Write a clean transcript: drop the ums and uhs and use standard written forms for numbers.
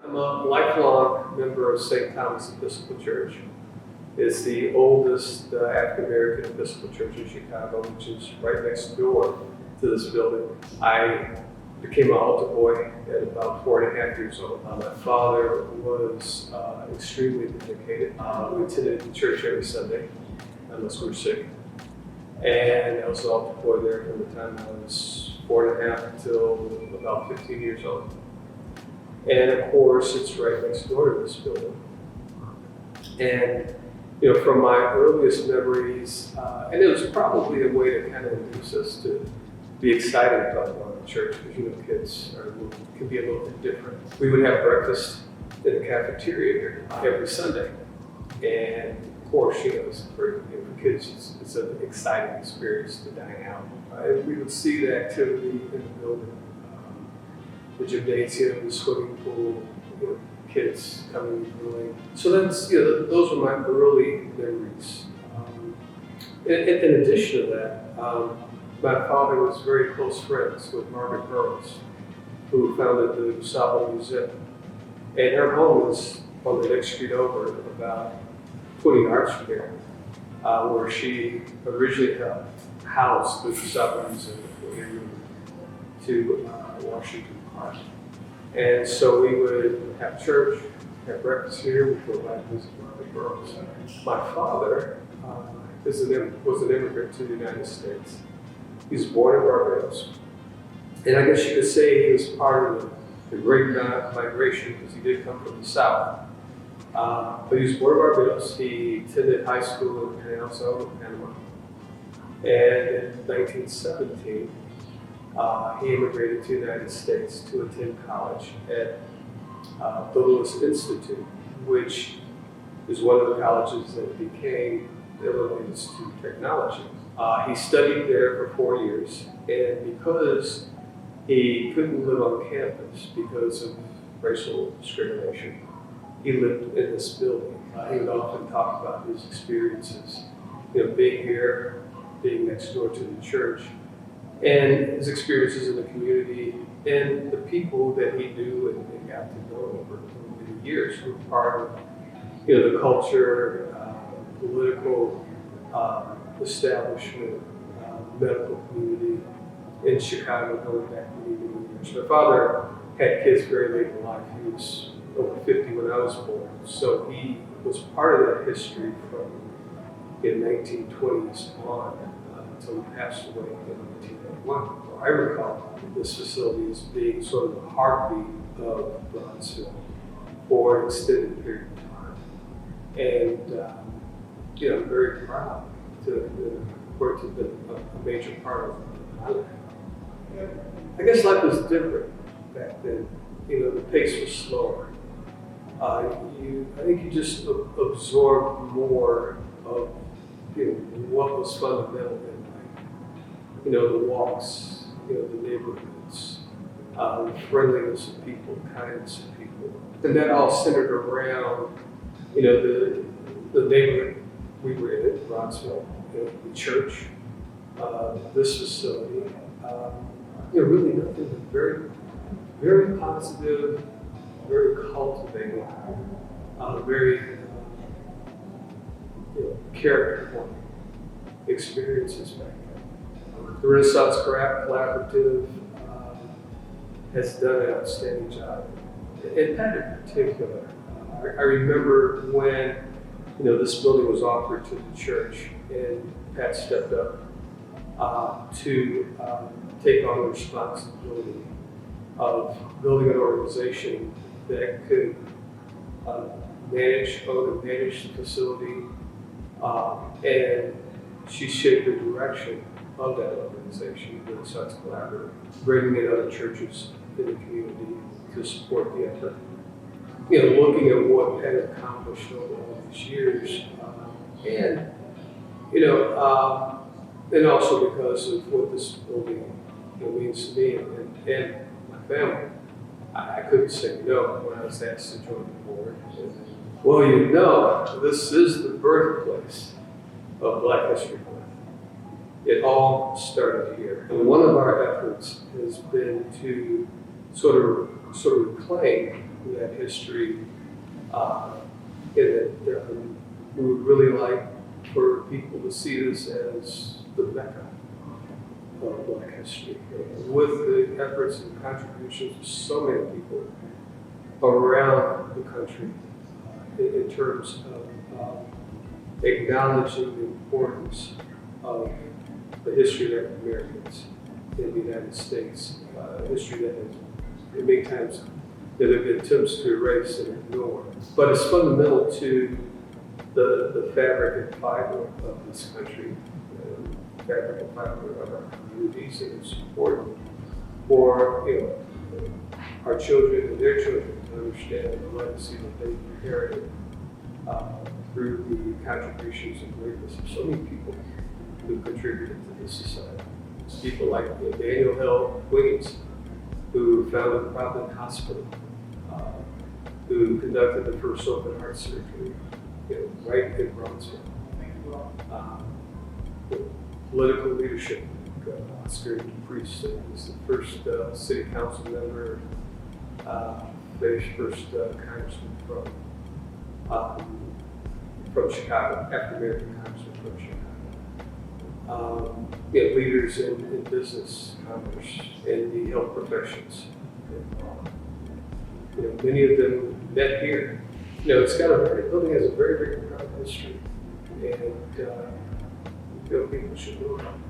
I'm a lifelong member of St. Thomas Episcopal Church. It's the oldest African American Episcopal church in Chicago, which is right next door to this building. I became an altar boy at about 4.5 years old. My father was extremely dedicated. We attended the church every Sunday, unless we were sick. And I was an altar boy there from the time I was 4.5 until about 15 years old. And of course, it's right next door to this building. And from my earliest memories, and it was probably a way to kind of induce us to be excited about going to church, because kids can be a little bit different. We would have breakfast in the cafeteria here every Sunday, and of course, for kids, it's an exciting experience to dine out. We would see the activity in the building, the gymnasium, the swimming pool, kids coming and going. So those were my early memories. In addition to that, my father was very close friends with Margaret Burroughs, who founded the Salvo Museum. And her home was on the next street over, about 20 yards from here, where she originally housed the Salvo Museum before they moved to Washington Park. And so we would have church, have breakfast here, we'd go back and visit Margaret Burroughs. My father was an immigrant to the United States. He was born in Barbados. And I guess you could say he was part of the Great Migration, because he did come from the South. But he was born in Barbados. He attended high school in Canal Zone, Panama. And in 1917, he immigrated to the United States to attend college at the Lewis Institute, which is one of the colleges that became Illinois Institute of Technology. He studied there for 4 years, and because he couldn't live on campus because of racial discrimination, he lived in this building. He would often talk about his experiences, being here, being next door to the church, and his experiences in the community, and the people that he knew and got to know over many years who were part of the culture, political establishment, medical community in Chicago going back many years. My father had kids very late in life. He was over 50 when I was born, so he was part of that history from 1920s on until he passed away in 1981. I recall this facility as being sort of the heartbeat of Bronzeville for an extended period of time. And I'm very proud for it to have been a major part of my life. I guess life was different back then. The pace was slower. I think you just absorbed more of what was fundamental in life. The walks, the neighborhoods, the friendliness of people, kindness of people. And that all centered around, the neighborhood we were in, Bronzeville, the church, this facility. Really nothing but very, very positive, very cultivating, very character-forming experiences back then. The Renaissance Collaborative has done an outstanding job. And Pat in particular, I remember when this building was offered to the church, and Pat stepped up to take on the responsibility of building an organization that could own and manage the facility, and she shaped the direction of that organization, the Renaissance Collaborative, bringing in other churches in the community to support the effort. Looking at what Pat accomplished over all these years, and also because of what this building means to me and my family. I couldn't say no when I was asked to join the board. Well, this is the birthplace of Black History Month. It all started here. And one of our efforts has been to sort of sort of reclaim that history, and that we would really like for people to see this as the Mecca of Black history, with the efforts and contributions of so many people around the country in terms of acknowledging the importance of the history of African Americans in the United States, history that has, many times, there have been attempts to erase and ignore. But it's fundamental to the fabric and fiber of this country, the fabric and fiber of our communities, and it's important for our children and their children to understand the legacy that they inherited through the contributions and greatness of so many people who contributed to this society. It's people like Daniel Hill Wiggins, who founded Providence Hospital, who conducted the first open heart surgery right in Bronzeville. Political leadership, Oscar Priest was the first city council member, first congressman from Chicago, African American congressman from Chicago. Leaders in business, commerce, and the health professions. Many of them met here. The building has a very, very proud history, and people should know about it.